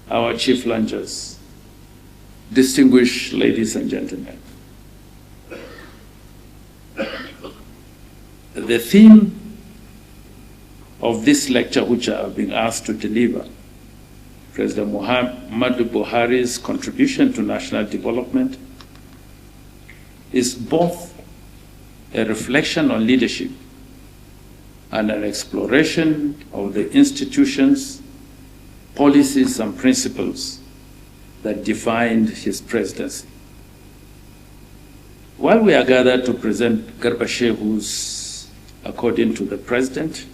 our chief lunchers, distinguished ladies and gentlemen. The theme of this lecture, which I have been asked to deliver, President Muhammadu Buhari's contribution to national development, is both a reflection on leadership and an exploration of the institutions, policies, and principles that defined his presidency. While we are gathered to present Garba Shehu's According to the President,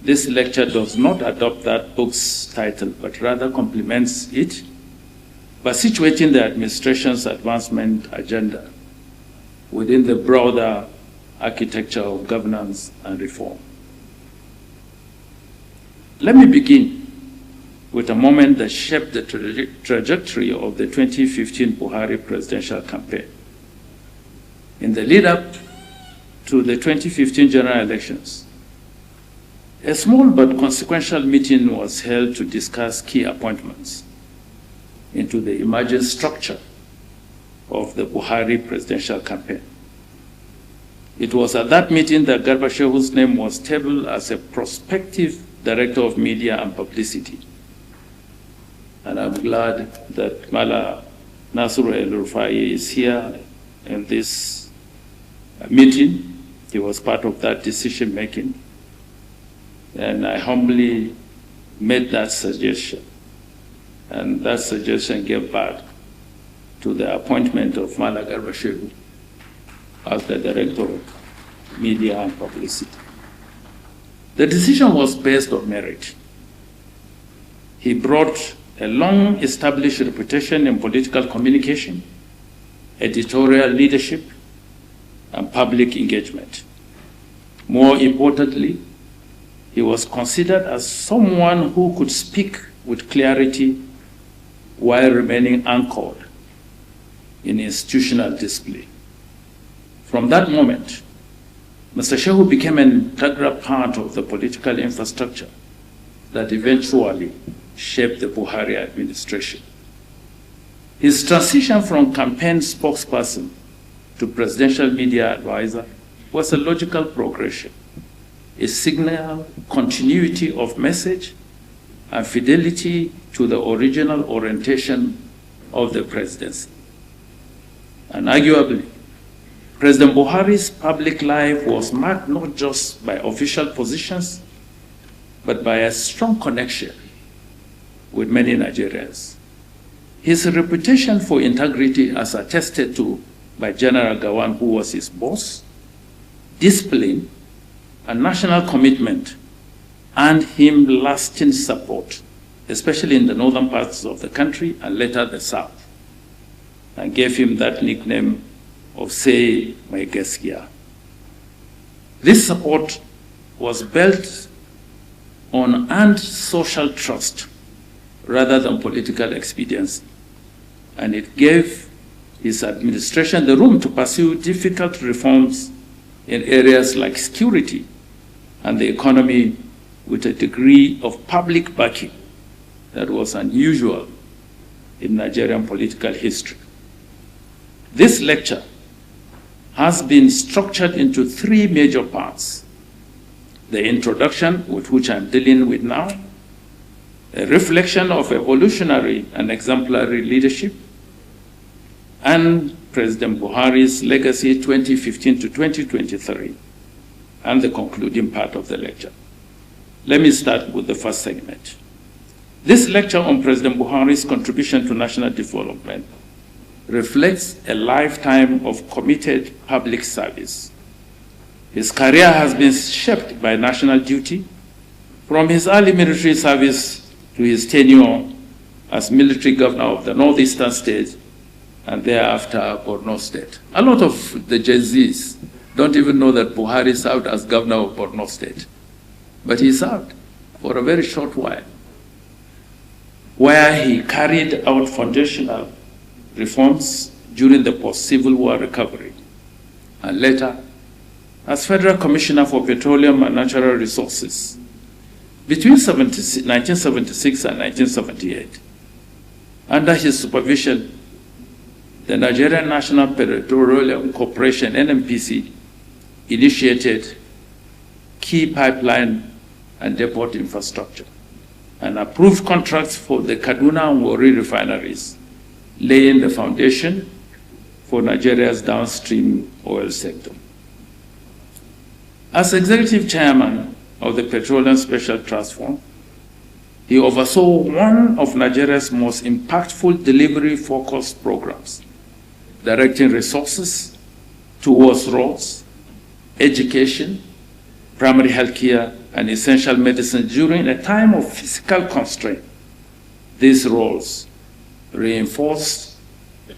this lecture does not adopt that book's title, but rather complements it by situating the administration's advancement agenda within the broader architecture of governance and reform. Let me begin with a moment that shaped the trajectory of the 2015 Buhari presidential campaign. In the lead-up to the 2015 general elections, a small but consequential meeting was held to discuss key appointments into the emerging structure of the Buhari presidential campaign. It was at that meeting that Garba Shehu's name was tabled as a prospective director of media and publicity. And I'm glad that Mala Nasru El-Rufai is here in this meeting. He was part of that decision-making. And I humbly made that suggestion. And that suggestion gave birth to the appointment of Mala Garba Shehu as the Director of Media and Publicity. The decision was based on merit. He brought a long-established reputation in political communication, editorial leadership, and public engagement. More importantly, he was considered as someone who could speak with clarity while remaining anchored in institutional discipline. From that moment, Mr. Shehu became an integral part of the political infrastructure that eventually shaped the Buhari administration. His transition from campaign spokesperson to presidential media advisor was a logical progression, a signal continuity of message and fidelity to the original orientation of the presidency. And arguably, President Buhari's public life was marked not just by official positions, but by a strong connection with many Nigerians. His reputation for integrity, as attested to by General Gawan, who was his boss, discipline, and national commitment earned him lasting support, especially in the northern parts of the country and later the south, and gave him that nickname of Say My Gaskiya. This support was built on earned social trust rather than political expediency, and it gave his administration the room to pursue difficult reforms in areas like security and the economy with a degree of public backing that was unusual in Nigerian political history. This lecture has been structured into three major parts: the introduction, with which I'm dealing with now, a reflection of evolutionary and exemplary leadership, and President Buhari's legacy 2015 to 2023, and the concluding part of the lecture. Let me start with the first segment. This lecture on President Buhari's contribution to national development reflects a lifetime of committed public service. His career has been shaped by national duty, from his early military service to his tenure as military governor of the northeastern state and thereafter Borno State. A lot of the Gen Zs don't even know that Buhari served as governor of Borno State, but he served for a very short while, where he carried out foundational reforms during the post-Civil War recovery, and later as Federal Commissioner for Petroleum and Natural Resources between 1976 and 1978. Under his supervision, the Nigerian National Petroleum Corporation, NNPC, initiated key pipeline and depot infrastructure and approved contracts for the Kaduna and Warri refineries, laying the foundation for Nigeria's downstream oil sector. As executive chairman of the Petroleum Special Trust Fund, he oversaw one of Nigeria's most impactful delivery-focused programs, directing resources towards roads, education, primary health care, and essential medicine during a time of physical constraint. These roles reinforced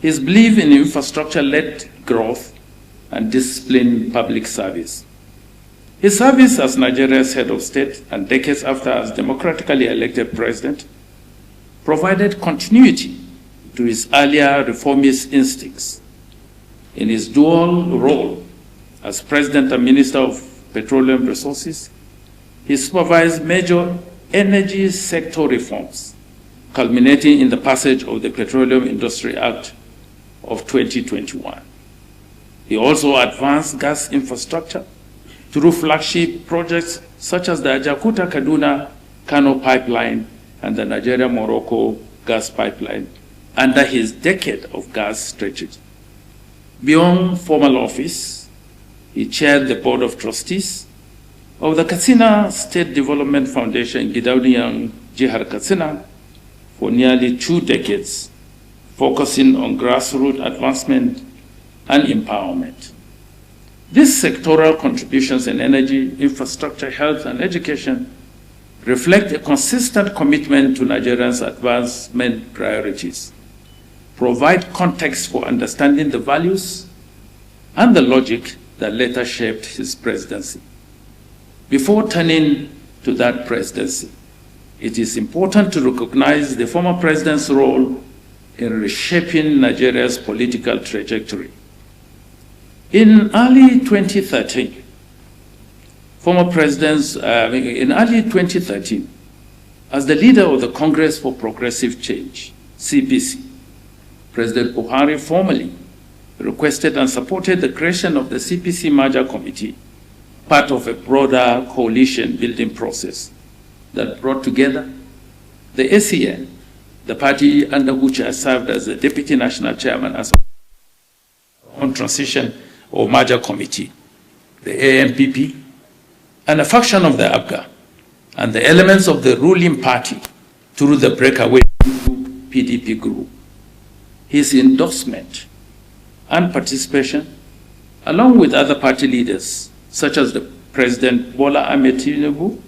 his belief in infrastructure-led growth and disciplined public service. His service as Nigeria's head of state and decades after as democratically elected president provided continuity to his earlier reformist instincts. In his dual role as president and minister of petroleum resources, he supervised major energy sector reforms, culminating in the passage of the Petroleum Industry Act of 2021. He also advanced gas infrastructure through flagship projects such as the Ajakuta-Kaduna-Kano pipeline and the Nigeria-Morocco gas pipeline under his decade of gas strategy. Beyond formal office, he chaired the Board of Trustees of the Katsina State Development Foundation in Gidauniyan, Jihar Katsina, for nearly 2 decades, focusing on grassroots advancement and empowerment. These sectoral contributions in energy, infrastructure, health, and education reflect a consistent commitment to Nigerians' advancement priorities, provide context for understanding the values and the logic that later shaped his presidency. Before turning to that presidency, it is important to recognize the former president's role in reshaping Nigeria's political trajectory. In early 2013, as the leader of the Congress for Progressive Change, CPC, President Buhari formally requested and supported the creation of the CPC Merger Committee, part of a broader coalition building process that brought together the ACN, the party under which I served as the Deputy National Chairman as on transition or Merger Committee, the ANPP, and a faction of the ABGA, and the elements of the ruling party through the breakaway PDP group. His endorsement and participation, along with other party leaders, such as the President Bola Ahmed Tinubu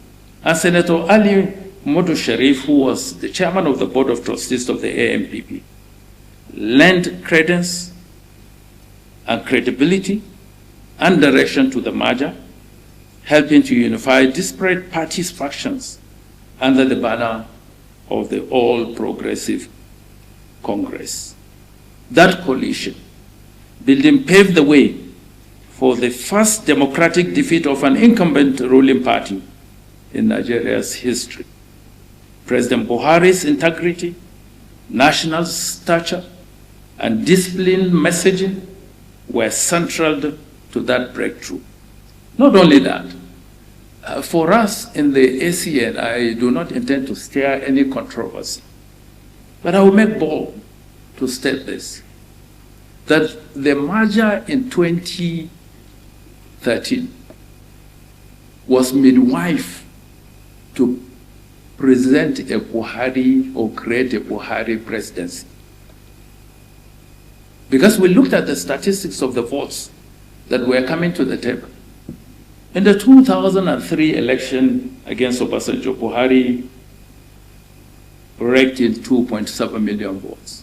and Senator Ali Modu Sharif, who was the chairman of the Board of Trustees of the ANPP, lent credence and credibility and direction to the merger, helping to unify disparate parties' factions under the banner of the All Progressive Congress. That coalition building paved the way for the first democratic defeat of an incumbent ruling party in Nigeria's history. President Buhari's integrity, national stature, and disciplined messaging were central to that breakthrough. Not only that, for us in the ACN, I do not intend to stir any controversy, but I will make bold to state this, that the merger in 2013 was midwife to present a Buhari or create a Buhari presidency. Because we looked at the statistics of the votes that were coming to the table. In the 2003 election against Obasanjo, Buhari raked in 2.7 million votes.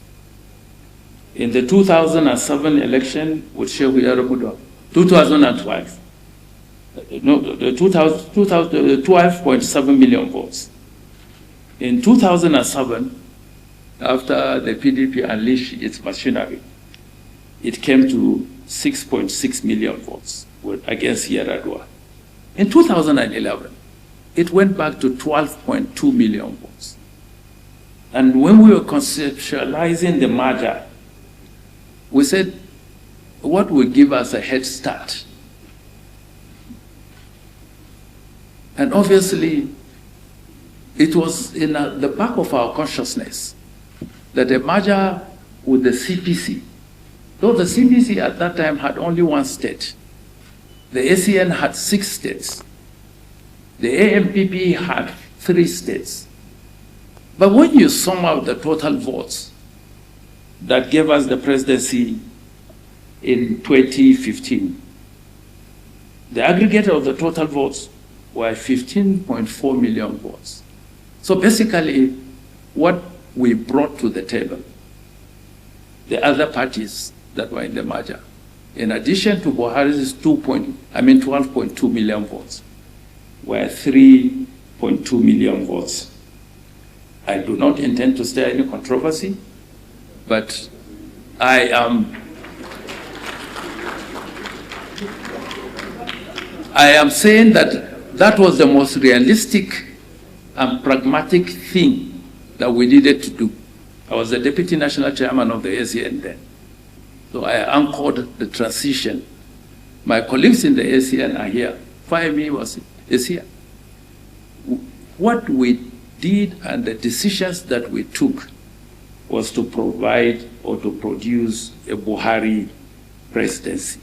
In the 2007 election with Shehu Yarabuda, 2012, the 12.7 million votes. In 2007, after the PDP unleashed its machinery, it came to 6.6 million votes against Yar'Adua. In 2011, it went back to 12.2 million votes. And when we were conceptualizing the merger, we said, what will give us a head start? And obviously, it was in the back of our consciousness that a merger with the CPC, though the CPC at that time had only one state, the ACN had 6 states, the AMPP had 3 states. But when you sum out the total votes that gave us the presidency in 2015, the aggregate of the total votes were 15.4 million votes. So basically, what we brought to the table, the other parties that were in the merger, in addition to Buhari's 12.2 million votes, were 3.2 million votes. I do not intend to stir any controversy, but I am saying that that was the most realistic and pragmatic thing that we needed to do. I was the deputy national chairman of the ACN then. So I anchored the transition. My colleagues in the ACN are here. Fahimi is here. What we did and the decisions that we took was to provide or to produce a Buhari presidency.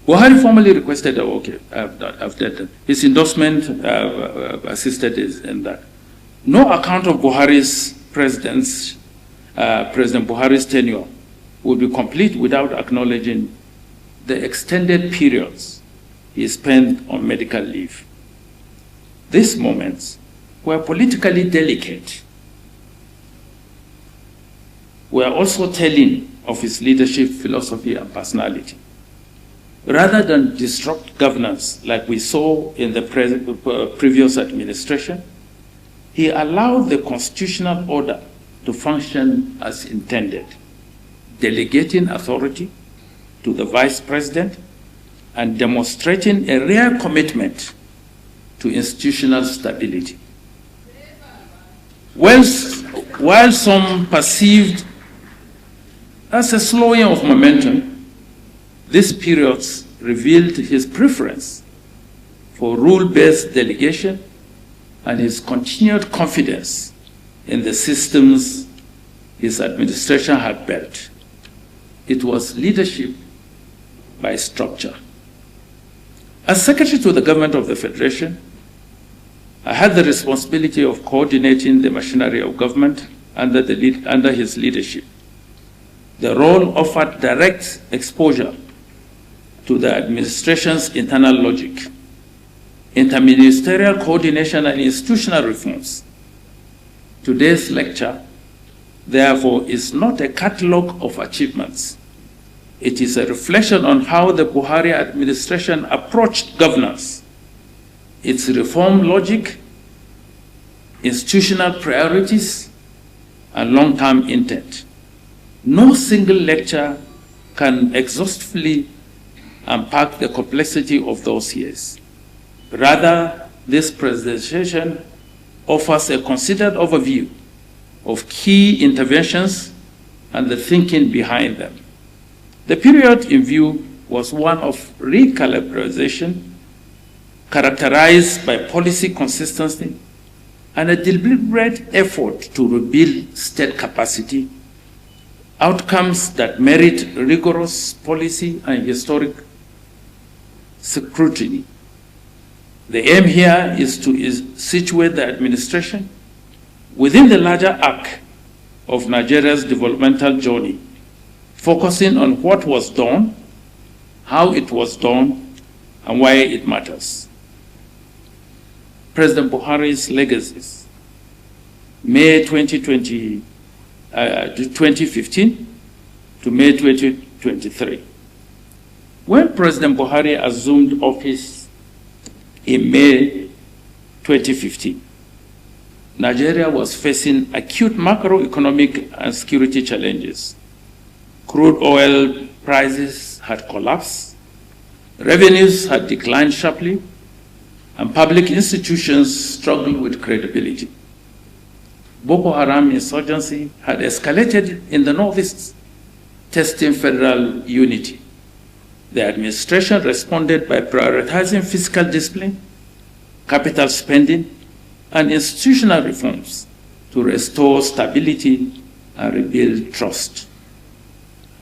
Buhari formally requested, after his endorsement assisted in that. No account of Buhari's President Buhari's tenure would be complete without acknowledging the extended periods he spent on medical leave. These moments were politically delicate, were also telling of his leadership, philosophy, and personality. Rather than disrupt governance like we saw in the previous administration, he allowed the constitutional order to function as intended, delegating authority to the vice president and demonstrating a rare commitment to institutional stability. While some perceived as a slowing of momentum, these periods revealed his preference for rule-based delegation and his continued confidence in the systems his administration had built. It was leadership by structure. As Secretary to the Government of the Federation, I had the responsibility of coordinating the machinery of government under his leadership. The role offered direct exposure to the administration's internal logic, interministerial coordination, and institutional reforms. Today's lecture, therefore, is not a catalogue of achievements. It is a reflection on how the Buhari administration approached governance, its reform logic, institutional priorities, and long-term intent. No single lecture can exhaustively unpack the complexity of those years. Rather, this presentation offers a considered overview of key interventions and the thinking behind them. The period in view was one of recalibration, characterized by policy consistency and a deliberate effort to rebuild state capacity, outcomes that merit rigorous policy and historic scrutiny. The aim here is to situate the administration within the larger arc of Nigeria's developmental journey, focusing on what was done, how it was done, and why it matters. President Buhari's legacies, May 2015 to May 2023. When President Buhari assumed office in May 2015, Nigeria was facing acute macroeconomic and security challenges. Crude oil prices had collapsed, revenues had declined sharply, and public institutions struggled with credibility. Boko Haram insurgency had escalated in the northeast, testing federal unity. The administration responded by prioritizing fiscal discipline, capital spending, and institutional reforms to restore stability and rebuild trust.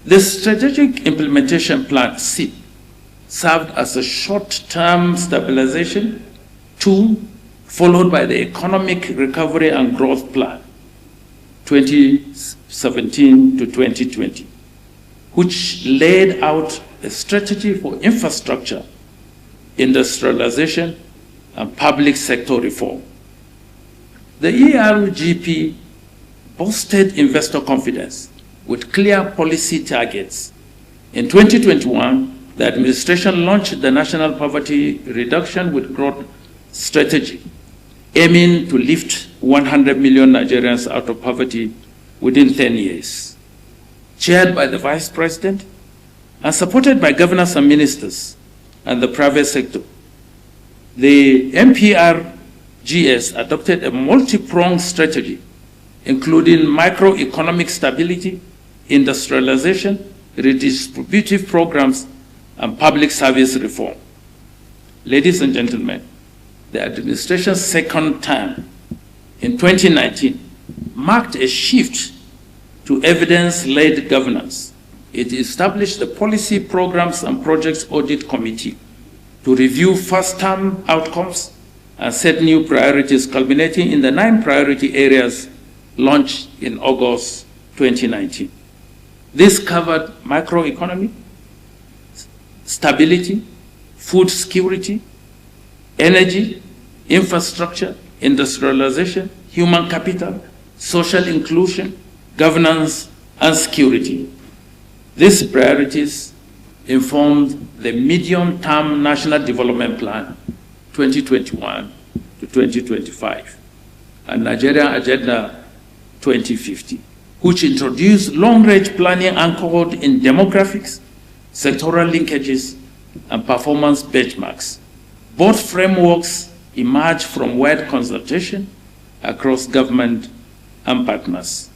The Strategic Implementation Plan, SIP, served as a short-term stabilization tool, followed by the Economic Recovery and Growth Plan, 2017 to 2020, which laid out a strategy for infrastructure, industrialization, and public sector reform. The ERGP boosted investor confidence with clear policy targets. In 2021, the administration launched the National Poverty Reduction with Growth Strategy, aiming to lift 100 million Nigerians out of poverty within 10 years. Chaired by the Vice President and supported by governors and ministers and the private sector, the NPRGS adopted a multi-pronged strategy, including microeconomic stability, industrialization, redistributive programs, and public service reform. Ladies and gentlemen, the administration's second term in 2019 marked a shift to evidence-led governance. It established the Policy Programs and Projects Audit Committee to review first-term outcomes and set new priorities, culminating in the 9 priority areas launched in August 2019. This covered microeconomy, stability, food security, energy, infrastructure, industrialization, human capital, social inclusion, governance, and security. These priorities informed the medium-term National Development Plan 2021 to 2025 and Nigeria Agenda 2050, which introduced long-range planning anchored in demographics, sectoral linkages, and performance benchmarks. Both frameworks emerged from wide consultation across government and partners.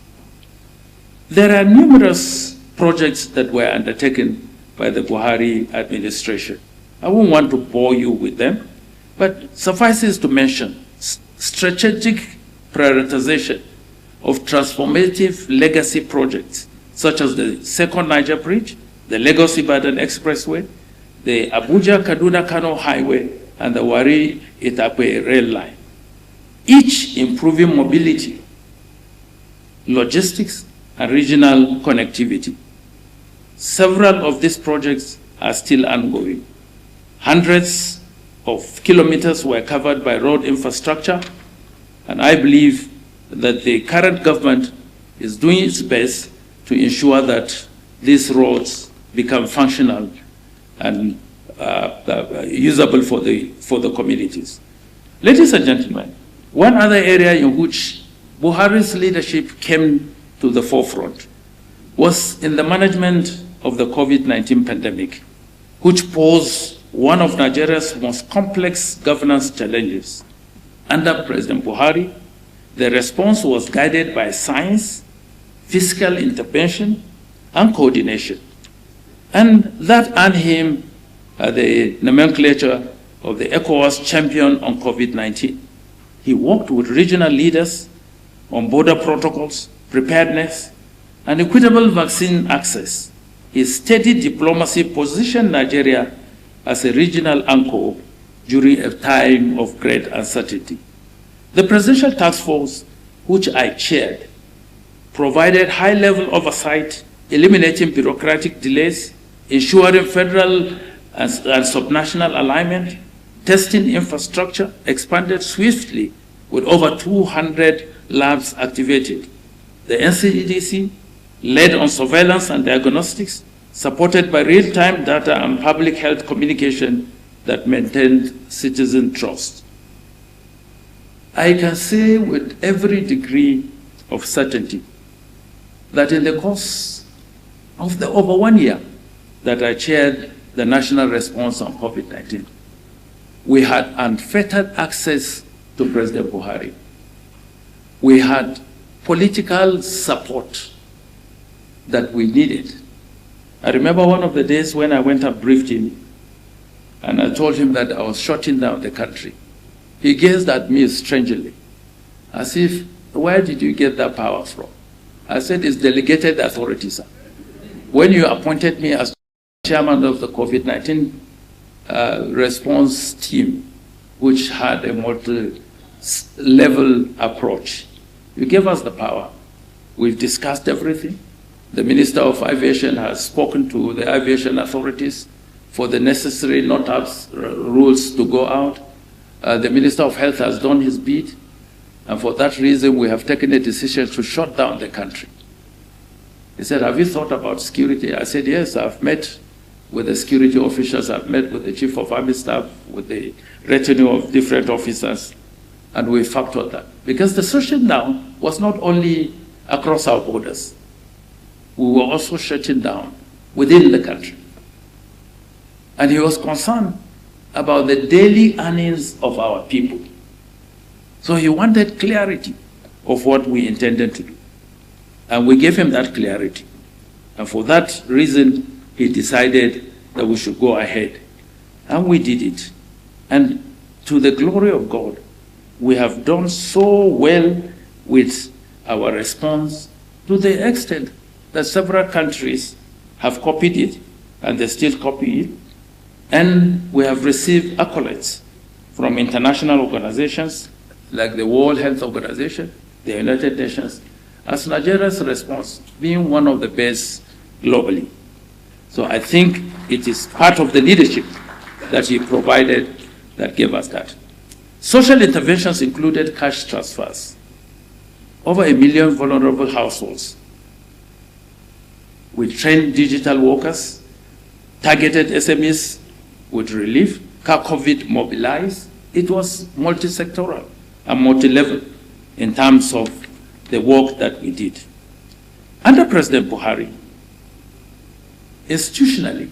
There are numerous projects that were undertaken by the Buhari administration. I won't want to bore you with them, but suffices to mention strategic prioritization of transformative legacy projects, such as the Second Niger Bridge, the Lagos-Ibadan Expressway, the Abuja-Kaduna-Kano Highway, and the Wari-Itakpe rail line, each improving mobility, logistics, and regional connectivity. Several of these projects are still ongoing. Hundreds of kilometers were covered by road infrastructure, and I believe that the current government is doing its best to ensure that these roads become functional and usable for the communities. Ladies and gentlemen, one other area in which Buhari's leadership came to the forefront was in the management of the COVID-19 pandemic, which posed one of Nigeria's most complex governance challenges. Under President Buhari, the response was guided by science, fiscal intervention, and coordination. And that earned him the nomenclature of the ECOWAS champion on COVID-19. He worked with regional leaders on border protocols, preparedness, and equitable vaccine access. His steady diplomacy positioned Nigeria as a regional anchor during a time of great uncertainty. The Presidential Task Force, which I chaired, provided high-level oversight, eliminating bureaucratic delays, ensuring federal and subnational alignment, testing infrastructure expanded swiftly with over 200 labs activated. The NCDC led on surveillance and diagnostics, supported by real-time data and public health communication that maintained citizen trust. I can say with every degree of certainty that in the course of the over 1 year that I chaired the national response on COVID-19, we had unfettered access to President Buhari. We had political support that we needed. I remember one of the days when I went and briefed him, and I told him that I was shutting down the country. He gazed at me strangely, as if, where did you get that power from? I said, it's delegated authority, sir. When you appointed me as chairman of the COVID-19 response team, which had a multi-level approach, you gave us the power. We've discussed everything. The Minister of Aviation has spoken to the aviation authorities for the necessary NOTAPS rules to go out. The Minister of Health has done his bit, and for that reason we have taken a decision to shut down the country. He said, have you thought about security? I said, yes, I've met with the security officials, I've met with the Chief of Army Staff, with the retinue of different officers, and we factored that. Because the shutting down was not only across our borders, we were also shutting down within the country. And he was concerned about the daily earnings of our people. So he wanted clarity of what we intended to do. And we gave him that clarity. And for that reason, he decided that we should go ahead. And we did it. And to the glory of God, we have done so well with our response, to the extent that several countries have copied it, and they still copy it. And we have received accolades from international organizations like the World Health Organization, the United Nations, as Nigeria's response being one of the best globally. So I think it is part of the leadership that he provided that gave us that. Social interventions included cash transfers. Over 1 million vulnerable households. We trained digital workers, targeted SMEs with relief, COVID mobilized. It was multi-sectoral and multi-level in terms of the work that we did. Under President Buhari, institutionally,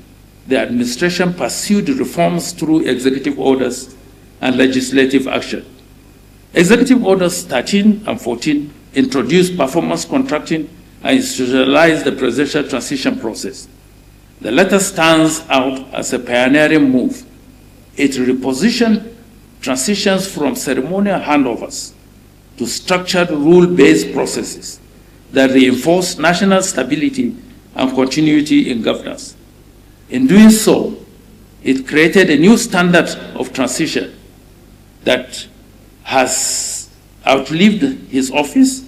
the administration pursued reforms through executive orders and legislative action. Executive orders 13 and 14 introduced performance contracting and institutionalized the presidential transition process. The latter stands out as a pioneering move. It repositioned transitions from ceremonial handovers to structured rule-based processes that reinforce national stability and continuity in governance. In doing so, it created a new standard of transition that has outlived his office,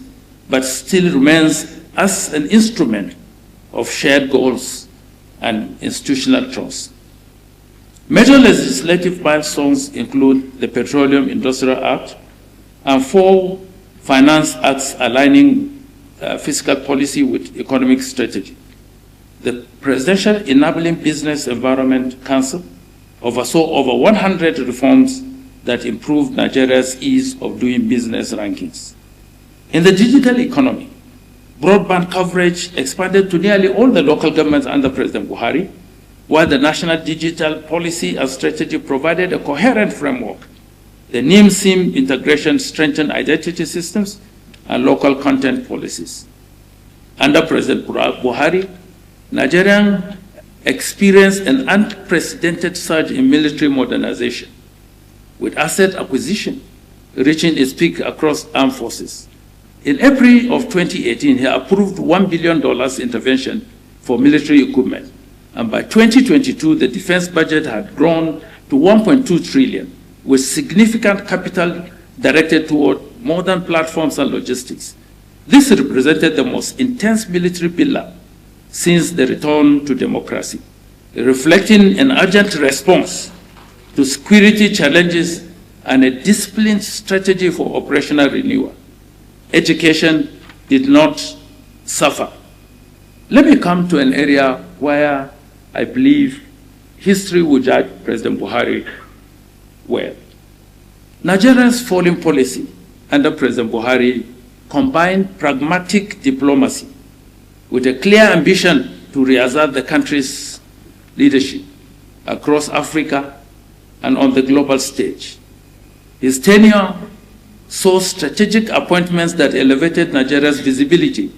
but still remains as an instrument of shared goals and institutional trust. Major legislative milestones include the Petroleum Industrial Act and 4 finance acts aligning fiscal policy with economic strategy. The Presidential Enabling Business Environment Council oversaw over 100 reforms that improved Nigeria's ease of doing business rankings. In the digital economy, broadband coverage expanded to nearly all the local governments under President Buhari, while the National Digital Policy and Strategy provided a coherent framework. The NIM-SIM integration strengthened identity systems and local content policies. Under President Buhari, Nigeria experienced an unprecedented surge in military modernization, with asset acquisition reaching its peak across armed forces. In April of 2018, he approved $1 billion intervention for military equipment. And by 2022, the defense budget had grown to 1.2 trillion, with significant capital directed toward modern platforms and logistics. This represented the most intense military pillar since the return to democracy, reflecting an urgent response to security challenges and a disciplined strategy for operational renewal. Education did not suffer. Let me come to an area where I believe history will judge President Buhari well. Nigeria's foreign policy under President Buhari combined pragmatic diplomacy with a clear ambition to reassert the country's leadership across Africa and on the global stage. His tenure saw strategic appointments that elevated Nigeria's visibility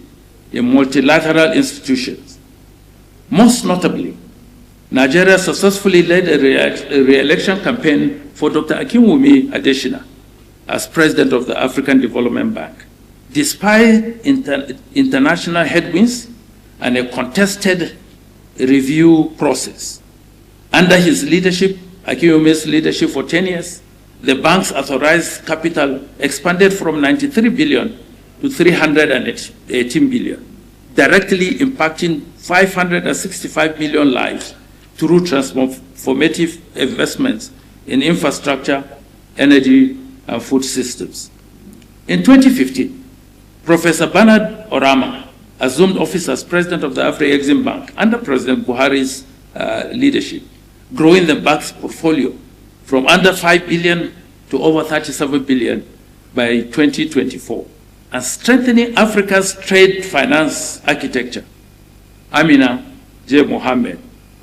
in multilateral institutions. Most notably, Nigeria successfully led a re-election campaign for Dr. Akinwumi Adesina as president of the African Development Bank, despite international headwinds and a contested review process. Under his leadership, Akinwumi's leadership for 10 years, the bank's authorized capital expanded from 93 billion to 318 billion, directly impacting 565 million lives through transformative investments in infrastructure, energy, and food systems. In 2015, Professor Bernard Orama assumed office as president of the Afro-Exim Bank under President Buhari's leadership, growing the bank's portfolio from under 5 billion to over 37 billion by 2024, and strengthening Africa's trade finance architecture. Amina J. Mohammed,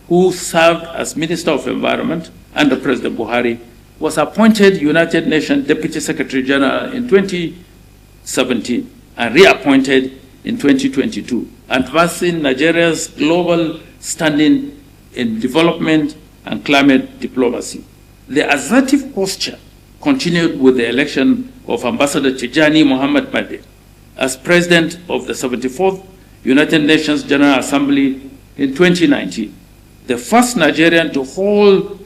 who served as Minister of Environment under President Buhari, was appointed United Nations Deputy Secretary General in 2017 and reappointed in 2022, advancing Nigeria's global standing in development and climate diplomacy. The assertive posture continued with the election of Ambassador Tijani Muhammad Made as President of the 74th United Nations General Assembly in 2019, the first Nigerian to hold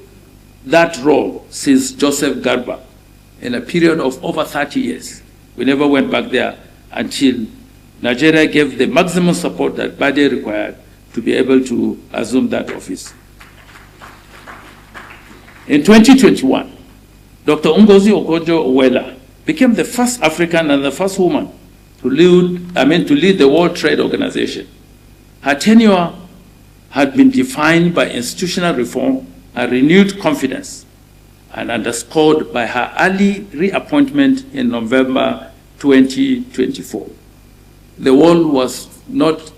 that role since Joseph Garba in a period of over 30 years. We never went back there until Nigeria gave the maximum support that Bade required to be able to assume that office. In 2021, Dr. Ngozi Okonjo-Iweala became the first African and the first woman to lead the World Trade Organization. Her tenure had been defined by institutional reform and renewed confidence, and underscored by her early reappointment in November 2024. The world was not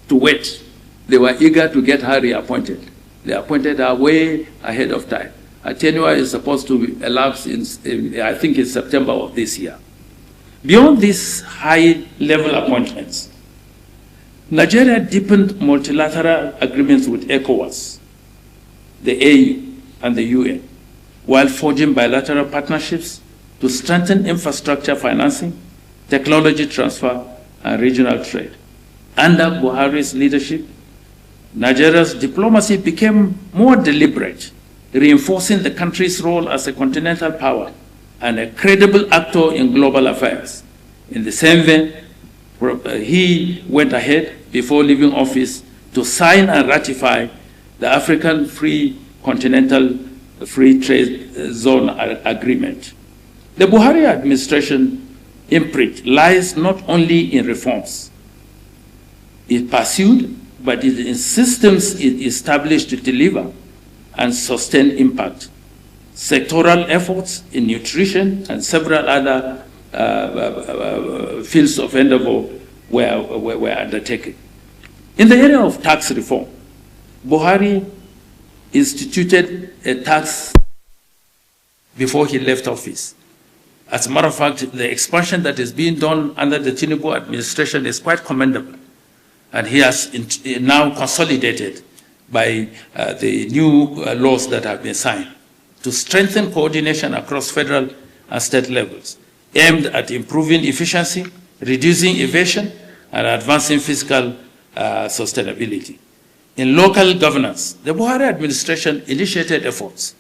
to wait. They were eager to get her reappointed. They appointed her way ahead of time. Her tenure is supposed to elapse I think in September of this year. Beyond these high-level appointments, Nigeria deepened multilateral agreements with ECOWAS, the AU, and the UN, while forging bilateral partnerships to strengthen infrastructure financing, technology transfer, and regional trade. Under Buhari's leadership, Nigeria's diplomacy became more deliberate, reinforcing the country's role as a continental power and a credible actor in global affairs. In the same vein, he went ahead before leaving office to sign and ratify the African Continental Free Trade Zone Agreement. The Buhari administration imprint lies not only in reforms it pursued, but in systems it established to deliver and sustain impact. Sectoral efforts in nutrition and several other fields of endeavor were undertaken. In the area of tax reform, Buhari instituted a tax before he left office. As a matter of fact, the expansion that is being done under the Tinubu administration is quite commendable. And he has now consolidated by the new laws that have been signed to strengthen coordination across federal and state levels, aimed at improving efficiency, reducing evasion, and advancing fiscal sustainability. In local governance, the Buhari administration initiated efforts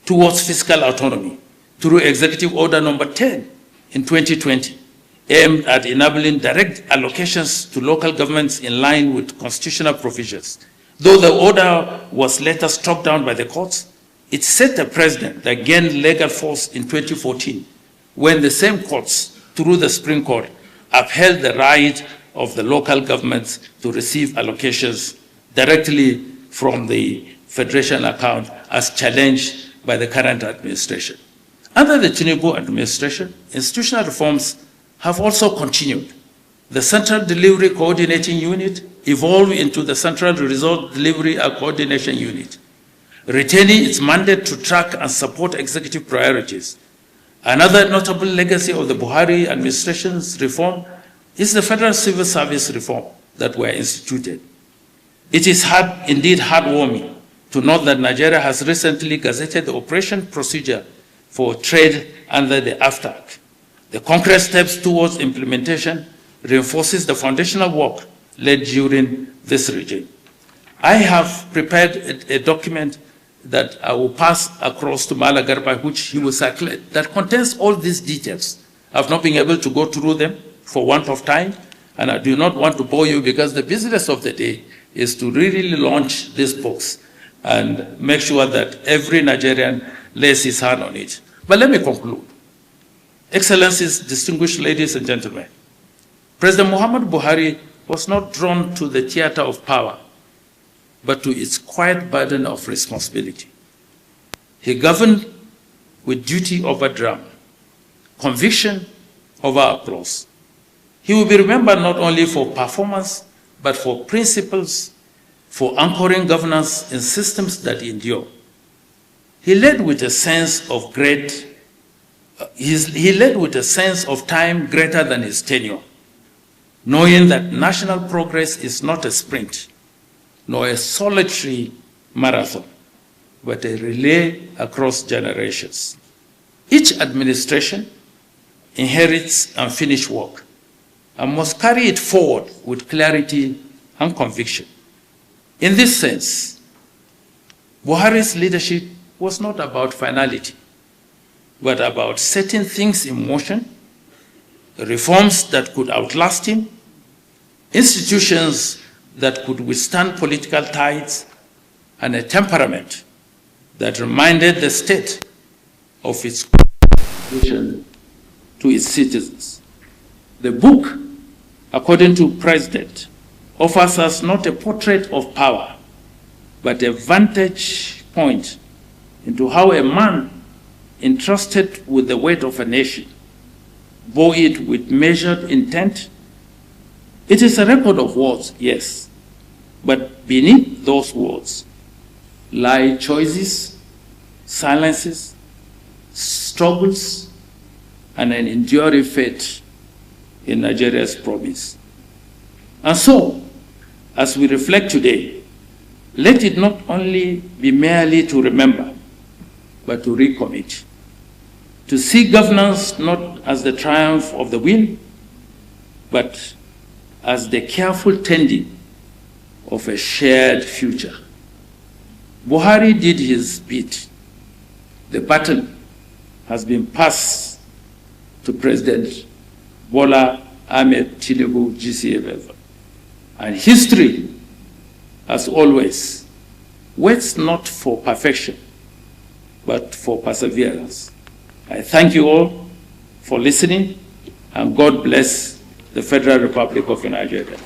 towards fiscal autonomy through Executive Order Number 10 in 2020, aimed at enabling direct allocations to local governments in line with constitutional provisions. Though the order was later struck down by the courts, it set a precedent that gained legal force in 2014, when the same courts, through the Supreme Court, upheld the right of the local governments to receive allocations directly from the federation account as challenged by the current administration. Under the Tinubu administration, institutional reforms have also continued. The Central Delivery Coordinating Unit evolved into the Central Result Delivery and Coordination Unit, retaining its mandate to track and support executive priorities Another notable legacy of the Buhari administration's reform is the federal civil service reform that were instituted. It is indeed heartwarming to note that Nigeria has recently gazetted the operation procedure for trade under the AFTAC. The concrete steps towards implementation reinforces the foundational work led during this regime. I have prepared a document that I will pass across to Mala Garba, which he will circulate, that contains all these details. I've not been able to go through them for want of time, and I do not want to bore you because the business of the day is to really launch these books and make sure that every Nigerian lays his hand on it. But let me conclude. Excellencies, distinguished ladies and gentlemen, President Muhammad Buhari was not drawn to the theater of power, but to its quiet burden of responsibility. He governed with duty over drama, conviction over applause. He will be remembered not only for performance, but for principles, for anchoring governance in systems that endure. He led with a sense of time greater than his tenure, knowing that national progress is not a sprint, nor a solitary marathon, but a relay across generations. Each administration inherits unfinished work and must carry it forward with clarity and conviction. In this sense, Buhari's leadership was not about finality, but about setting things in motion, reforms that could outlast him, institutions that could withstand political tides, and a temperament that reminded the state of its contribution to its citizens. The book, according to President, offers us not a portrait of power, but a vantage point into how a man entrusted with the weight of a nation bore it with measured intent. It is a record of words, yes, but beneath those words lie choices, silences, struggles, and an enduring faith in Nigeria's promise. And so, as we reflect today, let it not only be merely to remember, but to recommit, to see governance not as the triumph of the will, but as the careful tending of a shared future. Buhari did his bit. The baton has been passed to President Bola Ahmed Tinubu GCFF. And history, as always, waits not for perfection, but for perseverance. I thank you all for listening, and God bless the Federal Republic of Nigeria.